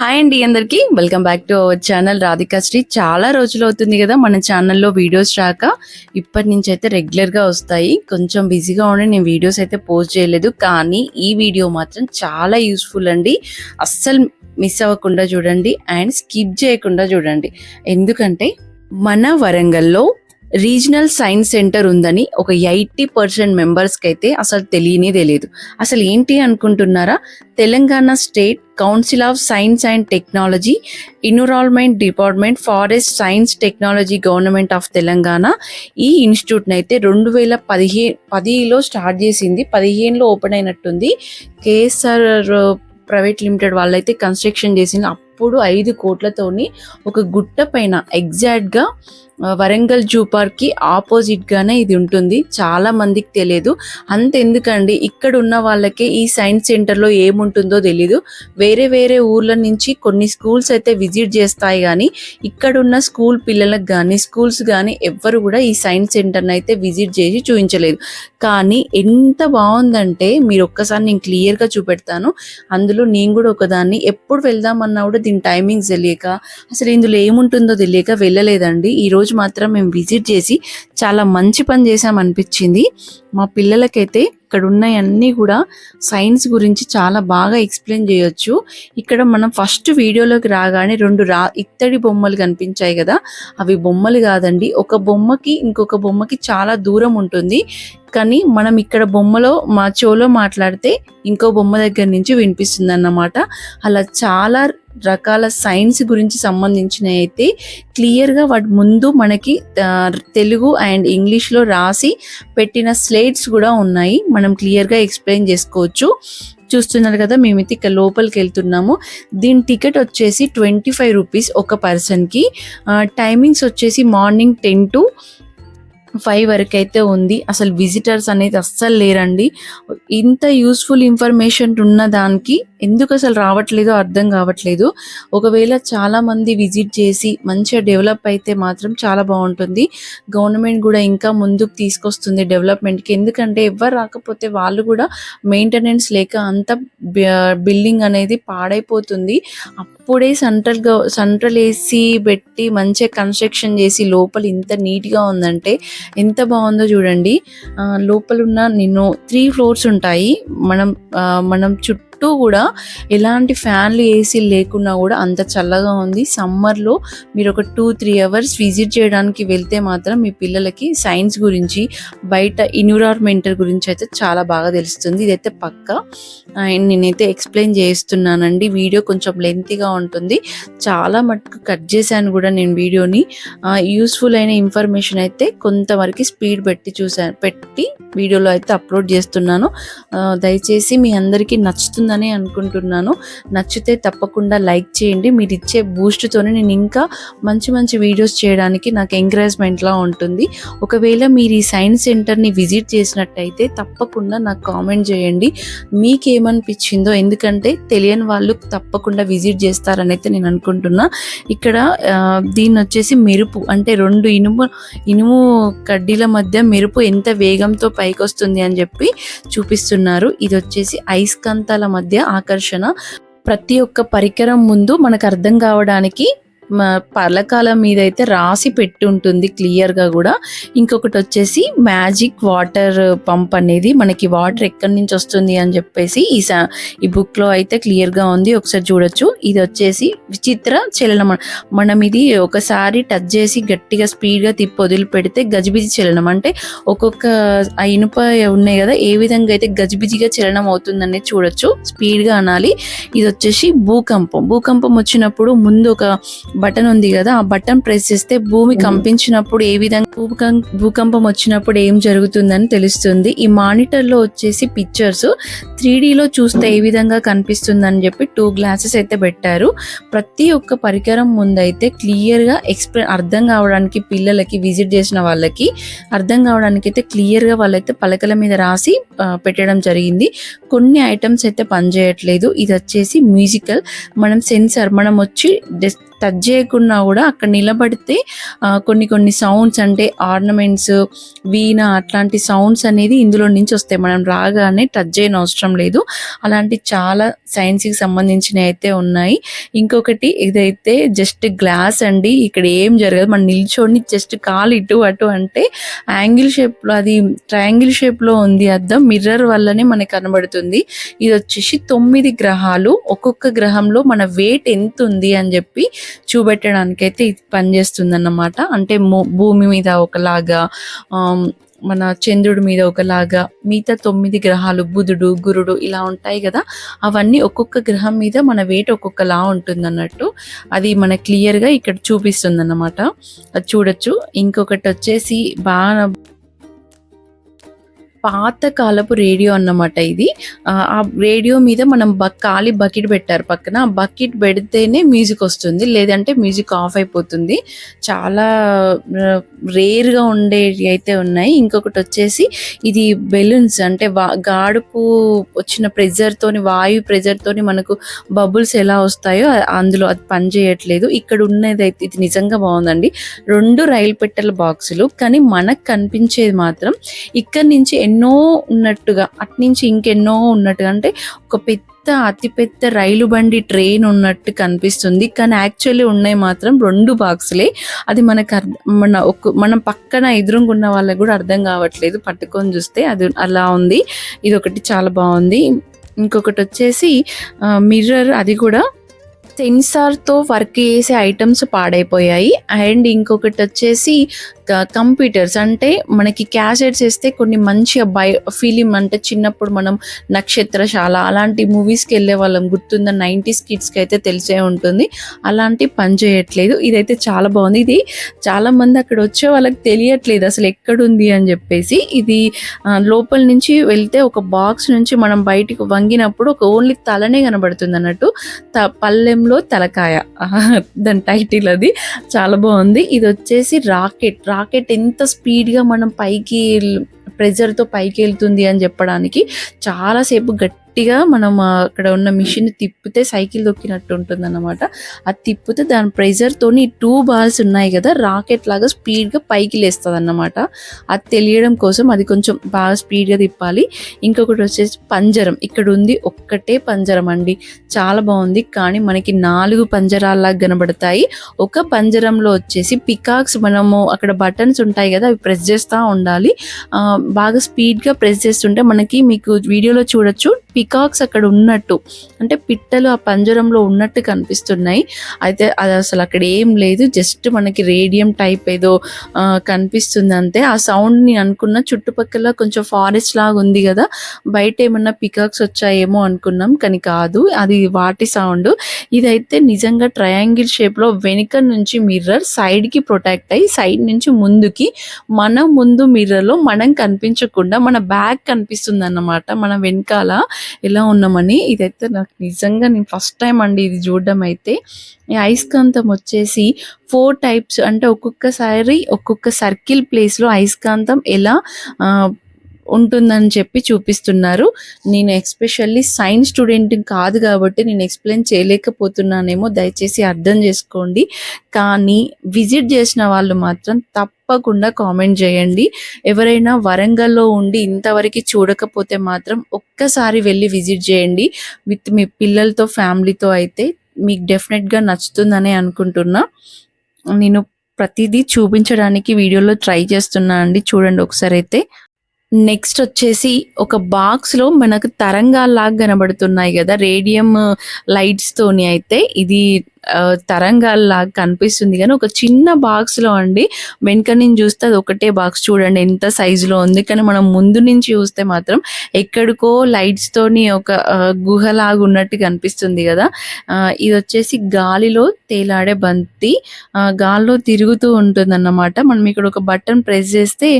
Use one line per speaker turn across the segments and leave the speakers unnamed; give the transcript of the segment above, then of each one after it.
Hi అండి అందరికి welcome back to our channel Radhika Sri. చాలా రోజులు అవుతుంది కదా మన ఛానల్లో వీడియోస్ రాక. ఇప్పటి నుంచి అయితే రెగ్యులర్గా వస్తాయి. కొంచెం బిజీగా ఉండి నేను వీడియోస్ అయితే పోస్ట్ చేయలేదు, కానీ ఈ వీడియో మాత్రం చాలా యూస్ఫుల్ అండి. అస్సలు మిస్ అవ్వకుండా చూడండి అండ్ స్కిప్ చేయకుండా చూడండి. ఎందుకంటే మన వరంగల్లో రీజనల్ సైన్స్ సెంటర్ ఉందని ఒక 80% మెంబర్స్కి అయితే అసలు తెలియదు. అసలు ఏంటి అనుకుంటున్నారా? Telangana state council of science and technology, environment department, forest science technology, government of Telangana ఈ ఇన్స్టిట్యూట్ని అయితే 2010లో స్టార్ట్ చేసింది. 15లో ఓపెన్ అయినట్టుంది. కేఎస్ఆర్ ప్రైవేట్ లిమిటెడ్ వాళ్ళైతే కన్స్ట్రక్షన్ చేసింది. అప్పుడు 5 కోట్లతోని ఒక గుట్ట పైన ఎగ్జాక్ట్గా వరంగల్ జూ పార్క్కి ఆపోజిట్గానే ఇది ఉంటుంది. చాలా మందికి తెలియదు. అంతెందుకండి, ఇక్కడ ఉన్న వాళ్ళకే ఈ సైన్స్ సెంటర్లో ఏముంటుందో తెలీదు. వేరే ఊర్ల నుంచి కొన్ని స్కూల్స్ అయితే విజిట్ చేస్తాయి, కానీ ఇక్కడున్న స్కూల్ పిల్లలకు కానీ స్కూల్స్ కానీ ఎవ్వరు కూడా ఈ సైన్స్ సెంటర్ని అయితే విజిట్ చేసి చూపించలేదు. కానీ ఎంత బాగుందంటే మీరు ఒక్కసారి నేను క్లియర్గా చూపెడతాను. అందులో నేను కూడా ఒకదాన్ని. ఎప్పుడు వెళ్దామన్నా కూడా దీని టైమింగ్స్ తెలియక, అసలు ఇందులో ఏముంటుందో తెలియక వెళ్ళలేదండి. ఈరోజు మాత్రం మేము విజిట్ చేసి చాలా మంచి పని చేసామనిపించింది. మా పిల్లలకైతే ఇక్కడ ఉన్నాయన్నీ కూడా సైన్స్ గురించి చాలా బాగా ఎక్స్ప్లెయిన్ చేయొచ్చు. ఇక్కడ మనం ఫస్ట్ వీడియోలోకి రాగానే 2 ఇత్తడి బొమ్మలు కనిపించాయి కదా, అవి బొమ్మలు కాదండి. ఒక బొమ్మకి ఇంకొక బొమ్మకి చాలా దూరం ఉంటుంది, కానీ మనం ఇక్కడ బొమ్మలో మా చెవులో మాట్లాడితే ఇంకో బొమ్మ దగ్గర నుంచి వినిపిస్తుంది అన్నమాట. అలా చాలా రకాల సైన్స్ గురించి సంబంధించిన అయితే క్లియర్గా వాటి ముందు మనకి తెలుగు అండ్ ఇంగ్లీష్లో రాసి పెట్టిన స్లైడ్స్ కూడా ఉన్నాయి. మనం క్లియర్గా ఎక్స్ప్లెయిన్ చేసుకోవచ్చు. చూస్తున్నారు కదా, మేమైతే ఇక్కడ లోపలికి వెళ్తున్నాము. దీని టికెట్ వచ్చేసి 25 రూపీస్ ఒక పర్సన్కి. టైమింగ్స్ వచ్చేసి మార్నింగ్ 10 to 5 వరకు అయితే ఉంది. అసలు విజిటర్స్ అనేది అస్సలు లేరండి. ఇంత యూస్ఫుల్ ఇన్ఫర్మేషన్ ఉన్న దానికి ఎందుకు అసలు రావట్లేదో అర్థం కావట్లేదు. ఒకవేళ చాలా మంది విజిట్ చేసి మంచిగా డెవలప్ అయితే మాత్రం చాలా బాగుంటుంది. గవర్నమెంట్ కూడా ఇంకా ముందుకు తీసుకొస్తుంది డెవలప్మెంట్కి. ఎందుకంటే ఎవరు రాకపోతే వాళ్ళు కూడా మెయింటెనెన్స్ లేక అంత బిల్డింగ్ అనేది పాడైపోతుంది. అప్పుడే సెంట్రల్ ఏసీ పెట్టి మంచిగా కన్స్ట్రక్షన్ చేసి లోపల ఇంత నీట్గా ఉందంటే ఎంత బాగుందో చూడండి. లోపల ఉన్న 3 ఫ్లోర్స్ ఉంటాయి. మనం చుట్టూ కూడా ఎలాంటి ఫ్యాన్లు ఏసీలు లేకున్నా కూడా అంత చల్లగా ఉంది. సమ్మర్లో మీరు ఒక 2-3 అవర్స్ విజిట్ చేయడానికి వెళ్తే మాత్రం మీ పిల్లలకి సైన్స్ గురించి, బయట ఎన్విరాన్మెంటల్ గురించి అయితే చాలా బాగా తెలుస్తుంది. ఇదైతే పక్కా. అండ్ నేనైతే ఎక్స్ప్లెయిన్ చేస్తున్నానండి. వీడియో కొంచెం లెంతీగా ఉంటుంది, చాలా మటుకు కట్ చేశాను కూడా నేను వీడియోని. యూస్ఫుల్ అయిన ఇన్ఫర్మేషన్ అయితే కొంతవరకు స్పీడ్ పెట్టి వీడియోలో అయితే అప్లోడ్ చేస్తున్నాను. దయచేసి మీ అందరికీ నచ్చుతుందని అనుకుంటున్నాను. నచ్చితే తప్పకుండా లైక్ చేయండి. మీరు ఇచ్చే బూస్ట్తోనే నేను ఇంకా మంచి వీడియోస్ చేయడానికి నాకు ఎంకరేజ్మెంట్లా ఉంటుంది. ఒకవేళ మీరు ఈ సైన్స్ సెంటర్ని విజిట్ చేసినట్టయితే తప్పకుండా నాకు కామెంట్ చేయండి మీకేమనిపించిందో. ఎందుకంటే తెలియని వాళ్ళు తప్పకుండా విజిట్ చేస్తారని అయితే నేను అనుకుంటున్నా. ఇక్కడ దీన్ని వచ్చేసి మెరుపు, అంటే 2 ఇనుము కడ్డీల మధ్య మెరుపు ఎంత వేగంతో పైకి వస్తుంది అని చెప్పి చూపిస్తున్నారు. ఇది వచ్చేసి అయస్కాంతాల మధ్య ఆకర్షణ. ప్రతి ఒక్క పరికరం ముందు మనకు అర్థం కావడానికి పలకాల మీద అయితే రాసి పెట్టి ఉంటుంది క్లియర్గా కూడా. ఇంకొకటి వచ్చేసి మ్యాజిక్ వాటర్ పంప్ అనేది, మనకి వాటర్ ఎక్కడి నుంచి వస్తుంది అని చెప్పేసి ఈ బుక్లో అయితే క్లియర్గా ఉంది, ఒకసారి చూడొచ్చు. ఇది వచ్చేసి విచిత్ర చలనం. మనం ఇది ఒకసారి టచ్ చేసి గట్టిగా స్పీడ్గా తిప్పి వదిలి పెడితే గజిబిజి చలనం, అంటే ఒక్కొక్క ఆ ఇనుప ఉన్నాయి కదా ఏ విధంగా అయితే గజిబిజిగా చలనం అవుతుందనేది చూడొచ్చు. స్పీడ్గా అనాలి. ఇది వచ్చేసి భూకంపం వచ్చినప్పుడు ముందు ఒక బటన్ ఉంది కదా, ఆ బటన్ ప్రెస్ చేస్తే భూమి కంపించినప్పుడు ఏ విధంగా భూకంపం వచ్చినప్పుడు ఏం జరుగుతుందని తెలుస్తుంది. ఈ మానిటర్ లో వచ్చేసి పిక్చర్స్ 3Dలో చూస్తే ఏ విధంగా కనిపిస్తుందని చెప్పి 2 గ్లాసెస్ అయితే పెట్టారు. ప్రతి ఒక్క పరికరం ముందైతే క్లియర్గా అర్థం కావడానికి, పిల్లలకి విజిట్ చేసిన వాళ్ళకి అర్థం కావడానికి అయితే క్లియర్గా వాళ్ళైతే పలకల మీద రాసి పెట్టడం జరిగింది. కొన్ని ఐటమ్స్ అయితే పనిచేయట్లేదు. ఇది వచ్చేసి మ్యూజికల్, మనం సెన్సార్, మనం వచ్చి టచ్ చేయకున్నా కూడా అక్కడ నిలబడితే కొన్ని కొన్ని సౌండ్స్ అంటే ఆర్నమెంట్స్, వీణ అట్లాంటి సౌండ్స్ అనేది ఇందులో నుంచి వస్తాయి. మనం రాగానే టచ్ చేయని అవసరం లేదు. అలాంటి చాలా సైన్స్కి సంబంధించినవి అయితే ఉన్నాయి. ఇంకొకటి ఇదైతే జస్ట్ గ్లాస్ అండి, ఇక్కడ ఏం జరగదు. మనం నిల్చొని జస్ట్ కాలు ఇటు అటు అంటే యాంగిల్ షేప్లో, అది ట్రయాంగిల్ షేప్లో ఉంది అద్దం, మిర్రర్ వల్లనే మనకు కనబడుతుంది. ఇది వచ్చేసి 9 గ్రహాలు, ఒక్కొక్క గ్రహంలో మన వెయిట్ ఎంత ఉంది అని చెప్పి చూపెట్టడానికైతే ఇది పనిచేస్తుంది అన్నమాట. అంటే భూమి మీద ఒకలాగా, మన చంద్రుడి మీద ఒకలాగా, మిగతా 9 గ్రహాలు బుధుడు, గురుడు ఇలా ఉంటాయి కదా, అవన్నీ ఒక్కొక్క గ్రహం మీద మన వెయిట్ ఒక్కొక్కలా ఉంటుంది అన్నట్టు. అది మన క్లియర్గా ఇక్కడ చూపిస్తుంది అన్నమాట, అది చూడొచ్చు. ఇంకొకటి వచ్చేసి బాగా పాత కాలపు రేడియో అన్నమాట ఇది. ఆ రేడియో మీద మనం ఖాళీ బకెట్ పెట్టారు పక్కన, ఆ బకెట్ పెడితేనే మ్యూజిక్ వస్తుంది, లేదంటే మ్యూజిక్ ఆఫ్ అయిపోతుంది. చాలా రేర్గా ఉండేవి అయితే ఉన్నాయి. ఇంకొకటి వచ్చేసి ఇది బెలూన్స్, అంటే గాడుపు వచ్చిన ప్రెజర్తోని, వాయు ప్రెజర్తోని మనకు బబుల్స్ ఎలా వస్తాయో అందులో అది పని చేయట్లేదు. ఇక్కడ ఉన్నదైతే ఇది నిజంగా బాగుందండి. 2 రైలు పెట్టెల బాక్సులు, కానీ మనకు కనిపించేది మాత్రం ఇక్కడ నుంచి ఎన్నో ఉన్నట్టుగా, అట్నుంచి ఇంకెన్నో ఉన్నట్టుగా, అంటే ఒక అతిపెద్ద రైలు బండి ట్రైన్ ఉన్నట్టు కనిపిస్తుంది. కానీ యాక్చువల్లీ ఉన్నాయి మాత్రం 2 బాక్సులే. అది మనకు మనం పక్కన ఎదురుగా ఉన్న వాళ్ళకి కూడా అర్థం కావట్లేదు, పట్టుకొని చూస్తే అది అలా ఉంది. ఇది ఒకటి చాలా బాగుంది. ఇంకొకటి వచ్చేసి మిర్రర్, అది కూడా సెన్సార్తో వర్క్ చేసే ఐటమ్స్ పాడైపోయాయి. అండ్ ఇంకొకటి వచ్చేసి కంప్యూటర్స్, అంటే మనకి క్యాసెట్స్ వేస్తే కొన్ని మంచిగా ఫిలిం, అంటే చిన్నప్పుడు మనం నక్షత్రశాల అలాంటి మూవీస్కి వెళ్ళే వాళ్ళం, గుర్తుందా? 90s కిడ్స్కి అయితే తెలిసే ఉంటుంది. అలాంటి పని చేయట్లేదు. ఇదైతే చాలా బాగుంది. ఇది చాలామంది అక్కడ వచ్చే వాళ్ళకి తెలియట్లేదు అసలు ఎక్కడుంది అని చెప్పేసి. ఇది లోపల నుంచి వెళ్తే ఒక బాక్స్ నుంచి మనం బయటికి వంగినప్పుడు ఒక ఓన్లీ తలనే కనబడుతుంది అన్నట్టు, పల్లెంలో తలకాయ దాని టైటిల్. అది చాలా బాగుంది. ఇది వచ్చేసి రాకెట్ ఎంత స్పీడ్గా మనం పైకి ప్రెజర్తో పైకి వెళ్తుంది అని చెప్పడానికి చాలాసేపు గట్టిగా మనం అక్కడ ఉన్న మిషన్ తిప్పితే సైకిల్ దొక్కినట్టు ఉంటుంది అన్నమాట. అది తిప్పితే దాని ప్రెజర్తోని 2 బాల్స్ ఉన్నాయి కదా, రాకెట్ లాగా స్పీడ్గా పైకి లేస్తుంది అన్నమాట. అది తెలియడం కోసం అది కొంచెం బాగా స్పీడ్గా తిప్పాలి. ఇంకొకటి వచ్చేసి పంజరం, ఇక్కడ ఉంది ఒక్కటే పంజరం అండి, చాలా బాగుంది. కానీ మనకి 4 పంజరాల్లాగా కనబడతాయి. ఒక పంజరంలో వచ్చేసి పికాక్స్, మనము అక్కడ బటన్స్ ఉంటాయి కదా, అవి ప్రెస్ చేస్తూ ఉండాలి. బాగా స్పీడ్గా ప్రెస్ చేస్తుంటే మనకి, మీకు వీడియోలో చూడొచ్చు, పికాక్స్ అక్కడ ఉన్నట్టు, అంటే పిట్టలు ఆ పంజరంలో ఉన్నట్టు కనిపిస్తున్నాయి. అయితే అది అసలు అక్కడ ఏం లేదు, జస్ట్ మనకి రేడియం టైప్ ఏదో కనిపిస్తుంది అంతే. ఆ సౌండ్ని అనుకున్న చుట్టుపక్కల కొంచెం ఫారెస్ట్ లాగా ఉంది కదా, బయట ఏమన్నా పికాక్స్ వచ్చాయేమో అనుకున్నాం, కానీ కాదు, అది వాటి సౌండ్. ఇదైతే నిజంగా ట్రయాంగిల్ షేప్లో వెనుక నుంచి మిర్రర్ సైడ్కి ప్రొటెక్ట్ అయ్యి, సైడ్ నుంచి ముందుకి, మన ముందు మిర్రర్లో మనం కనిపించకుండా మన బ్యాక్ కనిపిస్తుంది అన్నమాట, మన వెనకాల ఎలా ఉన్నామని. ఇదైతే నాకు నిజంగా, నేను ఫస్ట్ టైం అండి ఇది చూడడం. అయితే ఈ అయస్కాంతం వచ్చేసి 4 టైప్స్, అంటే ఒక్కొక్కసారి ఒక్కొక్క సర్కిల్ ప్లేస్లో అయస్కాంతం ఎలా ఉంటుందని చెప్పి చూపిస్తున్నారు. నేను ఎస్పెషల్లీ సైన్స్ స్టూడెంట్ కాదు కాబట్టి నేను ఎక్స్ప్లెయిన్ చేయలేకపోతున్నానేమో, దయచేసి అర్థం చేసుకోండి. కానీ విజిట్ చేసిన వాళ్ళు మాత్రం తప్పకుండా కామెంట్ చేయండి. ఎవరైనా వరంగల్లో ఉండి ఇంతవరకు చూడకపోతే మాత్రం ఒక్కసారి వెళ్ళి విజిట్ చేయండి విత్ మీ పిల్లలతో, ఫ్యామిలీతో. అయితే మీకు డెఫినెట్గా నచ్చుతుందనే అనుకుంటున్నా. నేను ప్రతిదీ చూపించడానికి వీడియోలో ట్రై చేస్తున్నా అండి, చూడండి ఒకసారి. అయితే నెక్స్ట్ వచ్చేసి ఒక బాక్స్లో మనకు తరంగాల్లాగా కనబడుతున్నాయి కదా, రేడియం లైట్స్తోని. అయితే ఇది తరంగాల్లాగా కనిపిస్తుంది, కానీ ఒక చిన్న బాక్స్లో అండి. వెనుక నుంచి చూస్తే అది ఒకటే బాక్స్, చూడండి ఎంత సైజులో ఉంది. కానీ మనం ముందు నుంచి చూస్తే మాత్రం ఎక్కడికో లైట్స్తోని ఒక గుహలాగా ఉన్నట్టు కనిపిస్తుంది కదా. ఇది వచ్చేసి గాలిలో తేలాడే బంతి, గాల్లో తిరుగుతూ ఉంటుంది అన్నమాట. మనం ఇక్కడ ఒక బటన్ ప్రెస్ చేస్తే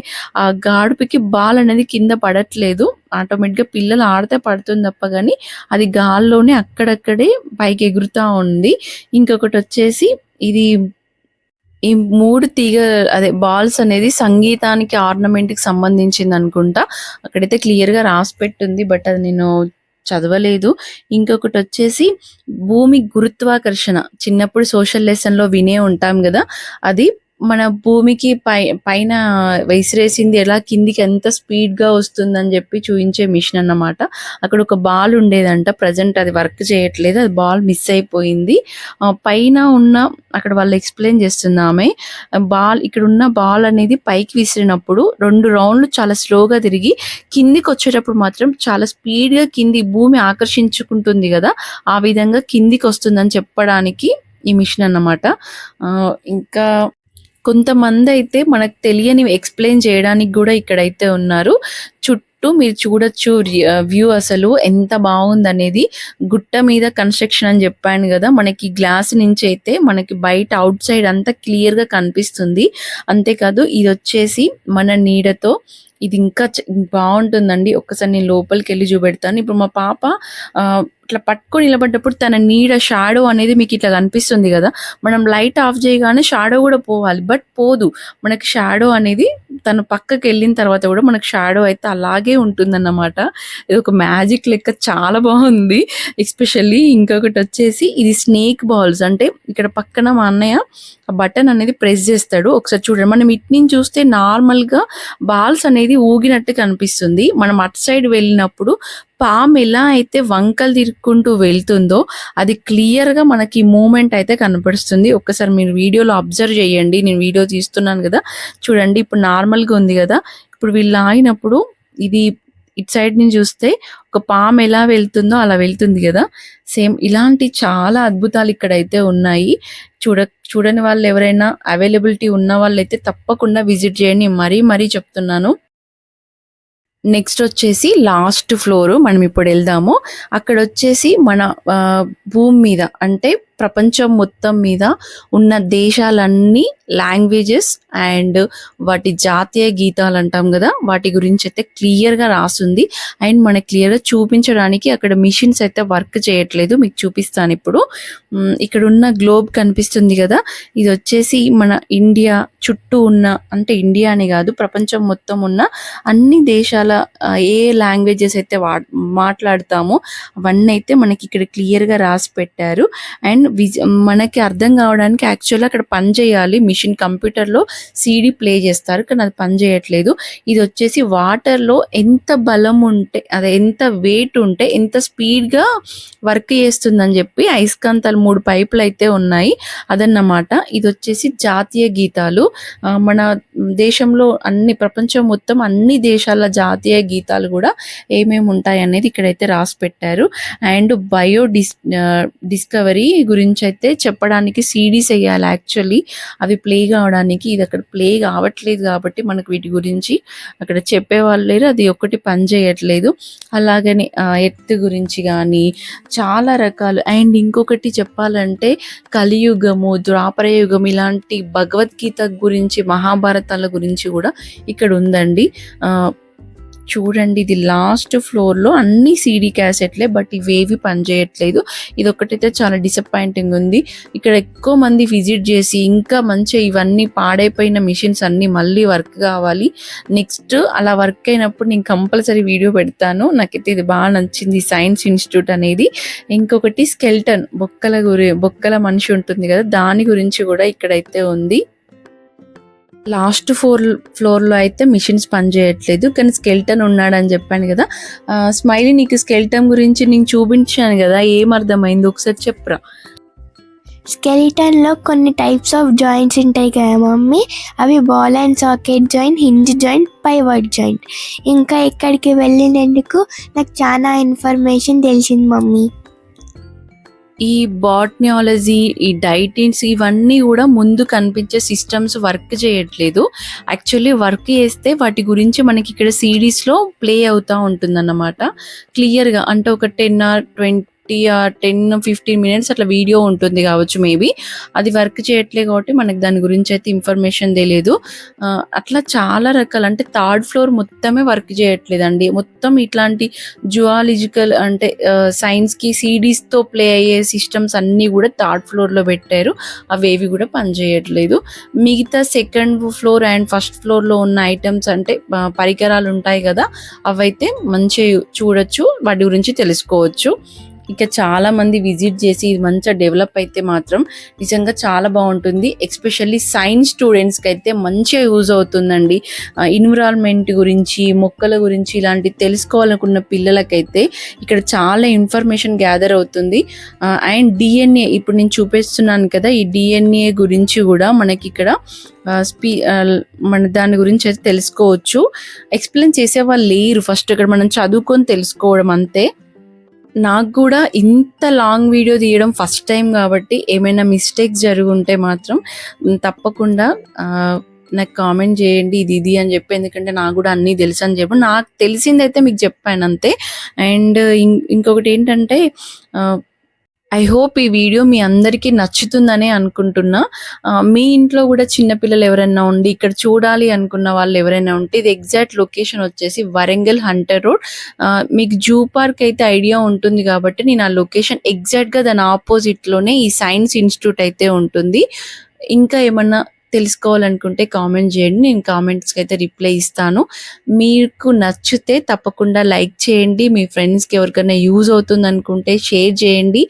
ఆ గాడుపుకి బాల్ అనేది కింద పడట్లేదు, ఆటోమేటిక్గా పిల్లలు ఆడితే పడుతుంది తప్ప, కానీ అది గాల్లోనే అక్కడక్కడే పైకి ఎగురుతూ ఉంది. ఇంకొకటి వచ్చేసి ఇది ఈ 3 తీగ, అదే బాల్స్ అనేది సంగీతానికి, ఆర్నమెంట్కి సంబంధించింది అనుకుంటా. అక్కడైతే క్లియర్గా రాసి పెట్టుంది, బట్ అది నేను చదవలేదు. ఇంకొకటి వచ్చేసి భూమి గురుత్వాకర్షణ చిన్నప్పుడు సోషల్ లెసన్‌లో వినే ఉంటాం గదా! అది మన భూమికి పైన విసిరేసింది ఎలా కిందికి ఎంత స్పీడ్‌గా వస్తుందని జెప్పి చూయించే మిషన్ అన్నమాట. అక్కడ ఒక బాల్ ఉండేదంట. ప్రెజెంట్ అది వర్క్ చేయట్లేదు. అది బాల్ మిస్ అయిపోయింది. పైన ఉన్న అక్కడ వాళ్ళు ఎక్స్‌ప్లెయిన్ చేస్తుందామె. ఇక్కడున్న బాల్ అనేది పైకి విసిరినప్పుడు 2 రౌండ్‌లు చాలా స్లోగా తిరిగి కిందికొచ్చేటప్పుడు మాత్రం చాలా స్పీడ్‌గా భూమి ఆకర్షించుకుంటుంది గదా! ఆ విధంగా కిందికొస్తుందని చెప్పడానికి ఈ మిషన్ అన్నమాట. ఇంకా కొంతమందైతే మనకు తెలియనివి ఎక్స్‌ప్లెయిన్ చేయడానికి గూడా ఇక్కడైతే ఉన్నారు. చుట్టూ మీరు చూడొచ్చు వ్యూ అసలు ఎంత బావుందనేది. గుట్ట మీద కన్‌స్ట్రక్షన్ అని జెప్పాను గదా! మనకి గ్లాస్ నుంచయితే మనకి బయట ఔట్ సైడ్ అంతా క్లియర్‌గా కనిపిస్తుంది. అంతేకాదు ఇదొచ్చేసి మన నీడతో ఇది ఇంకా బావుంటుందండి. ఒక్కసారి నేను లోపలికెళ్ళి చూపెడతాను. ఇప్పుడు మా పాప ఇట్లా పట్టుకొని నిలబడ్డప్పుడు తన నీడ షాడో అనేది మీకిట్లా కనిపిస్తుంది గదా! మనం లైట్ ఆఫ్ చేయగానే షాడో గూడా పోవాలి. బట్ పోదు. మనకి షాడో అనేది తను పక్కకెళ్ళిన తర్వాత గూడా మనకు షాడో అయితే అలాగే ఉంటుందన్నమాట. ఇదొక మ్యాజిక్ లెక్క చాలా బావుంది. ఎస్పెషల్లీ ఇంకొకటొచ్చేసి ఇది స్నేక్ బాల్స్. అంటే ఇక్కడ పక్కన మా అన్నయ్య ఆ బటన్ అనేది ప్రెస్ జేస్తాడు. ఒకసారి చూడండి. మనం ఇటు నుంచి చూస్తే నార్మల్‌గా బాల్స్ అనేది ఊగినట్టు కనిపిస్తుంది. మనం అటు సైడ్ వెళ్ళినప్పుడు పాము ఎలా అయితే వంకలు తిరుక్కుంటూ వెళ్తుందో అది క్లియర్‌గా మనకి మూవ్‌మెంట్ అయితే కనపడుస్తుంది. ఒక్కసారి మీరు వీడియోలో అబ్జర్వ్ చేయండి. నేను వీడియో తీస్తున్నాను గదా! చూడండి ఇప్పుడు నార్మల్‌గా ఉంది గదా! ఇప్పుడు వీళ్ళు ఆగినప్పుడు ఇది ఇటు సైడ్ నుంచి చూస్తే ఒక పాము ఎలా వెళ్తుందో అలా వెళ్తుంది గదా! సేమ్ ఇలాంటి చాలా అద్భుతాలు ఇక్కడైతే ఉన్నాయి. చూడని వాళ్ళు ఎవరైనా అవైలబిలిటీ ఉన్న వాళ్ళైతే తప్పకుండా విజిట్ చేయండి. మరీ చెప్తున్నాను. నెక్స్ట్ వచ్చేసి లాస్ట్ ఫ్లోర్ మనం ఇప్పుడు వెళ్దాము. అక్కడొచ్చేసి మన భూమి మీద అంటే ప్రపంచం మొత్తం మీద ఉన్న దేశాలన్నీ లాంగ్వేజెస్ అండ్ వాటి జాతీయ గీతాలు అంటాం కదా, వాటి గురించి అయితే క్లియర్గా రాస్తుంది. అండ్ మనకి క్లియర్గా చూపించడానికి అక్కడ మిషన్స్ అయితే వర్క్ చేయట్లేదు. మీకు చూపిస్తాను ఇప్పుడు. ఇక్కడ ఉన్న గ్లోబ్ కనిపిస్తుంది కదా, ఇది వచ్చేసి మన ఇండియా చుట్టూ ఉన్న, అంటే ఇండియా అని కాదు ప్రపంచం మొత్తం ఉన్న అన్ని దేశాల ఏ లాంగ్వేజెస్ అయితే మాట్లాడతామో అవన్నీ అయితే మనకి ఇక్కడ క్లియర్గా రాసి పెట్టారు. అండ్ మనకి అర్థం కావడానికి యాక్చువల్గా అక్కడ పని చేయాలి మిషన్, కంప్యూటర్లో సీడీ ప్లే చేస్తారు కానీ అది పని చేయట్లేదు. ఇది వచ్చేసి వాటర్లో ఎంత బలం ఉంటే, అదే ఎంత వెయిట్ ఉంటే ఎంత స్పీడ్గా వర్క్ చేస్తుందని చెప్పి అయస్కాంతాలు 3 పైపులు అయితే ఉన్నాయి అదన్నమాట. ఇది వచ్చేసి జాతీయ గీతాలు. మన దేశంలో ప్రపంచం మొత్తం అన్ని దేశాల జాతీయ గీతాలు కూడా ఏమేమి ఉంటాయి అనేది ఇక్కడైతే రాసి పెట్టారు. అండ్ డిస్కవరీ గురించి అయితే చెప్పడానికి సీడీస్ వేయాలి యాక్చువల్లీ అవి ప్లే కావడానికి. ఇది అక్కడ ప్లే కావట్లేదు కాబట్టి మనకు వీటి గురించి అక్కడ చెప్పేవాళ్ళు లేరు, అది ఒకటి పని చేయట్లేదు. అలాగని ఎర్త్ గురించి కానీ చాలా రకాలు. అండ్ ఇంకొకటి చెప్పాలంటే కలియుగము, ద్వాపర యుగం ఇలాంటి భగవద్గీత గురించి, మహాభారతాల గురించి కూడా ఇక్కడ ఉందండి. చూడండి ఇది లాస్ట్ ఫ్లోర్లో అన్ని సీడీ క్యాసెట్లే, బట్ ఇవేవి పనిచేయట్లేదు. ఇది ఒకటైతే చాలా డిసప్పాయింటింగ్ ఉంది. ఇక్కడ ఎక్కువ మంది విజిట్ చేసి ఇంకా మంచిగా ఇవన్నీ పాడైపోయిన మిషన్స్ అన్నీ మళ్ళీ వర్క్ కావాలి. నెక్స్ట్ అలా వర్క్ అయినప్పుడు నేను కంపల్సరీ వీడియో పెడతాను. నాకైతే ఇది బాగా నచ్చింది, సైన్స్ ఇన్స్టిట్యూట్ అనేది. ఇంకొకటి స్కెల్టన్, బొక్కల మనిషి ఉంటుంది కదా, దాని గురించి కూడా ఇక్కడైతే ఉంది. లాస్ట్ ఫ్లోర్లో అయితే మిషన్స్ పనిచేయట్లేదు కానీ స్కెల్టన్ ఉన్నాడని చెప్పాను కదా. స్మైలీ, నీకు స్కెల్టన్ గురించి నేను చూపించాను కదా, ఏమర్థమైంది ఒకసారి చెప్పరా?
స్కెలిటన్లో కొన్ని టైప్స్ ఆఫ్ జాయింట్స్ ఉంటాయి కదా మమ్మీ, అవి ball and socket joint, hinge joint, pivot joint. ఇంకా ఇక్కడికి వెళ్ళినందుకు నాకు చాలా ఇన్ఫర్మేషన్ తెలిసింది మమ్మీ.
ఈ బాట్నియాలజీ, ఈ డైటిన్స్ ఇవన్నీ కూడా ముందు కనిపించే సిస్టమ్స్ వర్క్ చేయట్లేదు. యాక్చువల్లీ వర్క్ చేస్తే వాటి గురించి మనకి ఇక్కడ సిడీస్లో ప్లే అవుతూ ఉంటుందన్నమాట క్లియర్గా. అంటే ఒక 10 or 10-15 మినిట్స్ అట్లా వీడియో ఉంటుంది కావచ్చు మేబీ. అది వర్క్ చేయట్లేదు కాబట్టి మనకు దాని గురించి అయితే ఇన్ఫర్మేషన్ తెలియదు. అట్లా చాలా రకాలు అంటే థర్డ్ ఫ్లోర్ మొత్తమే వర్క్ చేయట్లేదండి. మొత్తం ఇట్లాంటి జువాలజికల్ అంటే సైన్స్కి సిడీస్తో ప్లే అయ్యే సిస్టమ్స్ అన్నీ కూడా థర్డ్ ఫ్లోర్లో పెట్టారు. అవేవి కూడా పనిచేయట్లేదు. మిగతా సెకండ్ ఫ్లోర్ అండ్ ఫస్ట్ ఫ్లోర్లో ఉన్న ఐటమ్స్ అంటే పరికరాలు ఉంటాయి కదా, అవైతే మంచిగా చూడొచ్చు, వాటి గురించి తెలుసుకోవచ్చు. ఇక చాలా మంది విజిట్ చేసి ఇది మంచిగా డెవలప్ అయితే మాత్రం నిజంగా చాలా బాగుంటుంది. ఎస్పెషల్లీ సైన్స్ స్టూడెంట్స్కి అయితే మంచిగా యూజ్ అవుతుందండి. ఎన్విరాన్మెంట్ గురించి, మొక్కల గురించి ఇలాంటి తెలుసుకోవాలనుకున్న పిల్లలకైతే ఇక్కడ చాలా ఇన్ఫర్మేషన్ గ్యాదర్ అవుతుంది. అండ్ డిఎన్ఏ ఇప్పుడు నేను చూపిస్తున్నాను కదా, ఈ డిఎన్ఏ గురించి కూడా మనకి ఇక్కడ మన దాని గురించి అయితే తెలుసుకోవచ్చు. ఎక్స్ప్లెయిన్ చేసే వాళ్ళు లేరు, ఫస్ట్ ఇక్కడ మనం చదువుకొని తెలుసుకోవడం అంతే. నాకు కూడా ఇంత లాంగ్ వీడియో తీయడం ఫస్ట్ టైం కాబట్టి ఏమైనా మిస్టేక్స్ జరుగుంటే మాత్రం తప్పకుండా నాకు కామెంట్ చేయండి ఇది అని చెప్పి. ఎందుకంటే నాకు కూడా అన్నీ తెలుసు అని చెప్పి, నాకు తెలిసిందైతే మీకు చెప్పాను అంతే. అండ్ ఇంకొకటి ఏంటంటే ఐ హోప్ ఈ వీడియో మీ అందరికీ నచ్చుతుందనే అనుకుంటున్నా. మీ ఇంట్లో కూడా చిన్నపిల్లలు ఎవరైనా ఉండి ఇక్కడ చూడాలి అనుకున్న వాళ్ళు ఎవరైనా ఉంటే, ఇది ఎగ్జాక్ట్ లొకేషన్ వచ్చేసి వరంగల్ హంటర్ రోడ్. మీకు జూ పార్క్ అయితే ఐడియా ఉంటుంది కాబట్టి నేను ఆ లొకేషన్ ఎగ్జాక్ట్గా దాని ఆపోజిట్లోనే ఈ సైన్స్ ఇన్స్టిట్యూట్ అయితే ఉంటుంది. ఇంకా ఏమన్నా తెలుసుకోవాలనుకుంటే కామెంట్ చేయండి, నేను కామెంట్స్కి అయితే రిప్లై ఇస్తాను. మీకు నచ్చితే తప్పకుండా లైక్ చేయండి, మీ ఫ్రెండ్స్కి ఎవరికైనా యూజ్ అవుతుంది అనుకుంటే షేర్ చేయండి,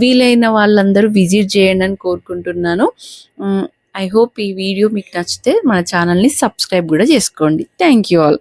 వీలైన వాళ్ళందరూ విజిట్ చేయండి అని కోరుకుంటున్నాను. ఐ హోప్ ఈ వీడియో మీకు నచ్చితే మన ఛానల్ని సబ్స్క్రైబ్ కూడా చేసుకోండి. Thank you all.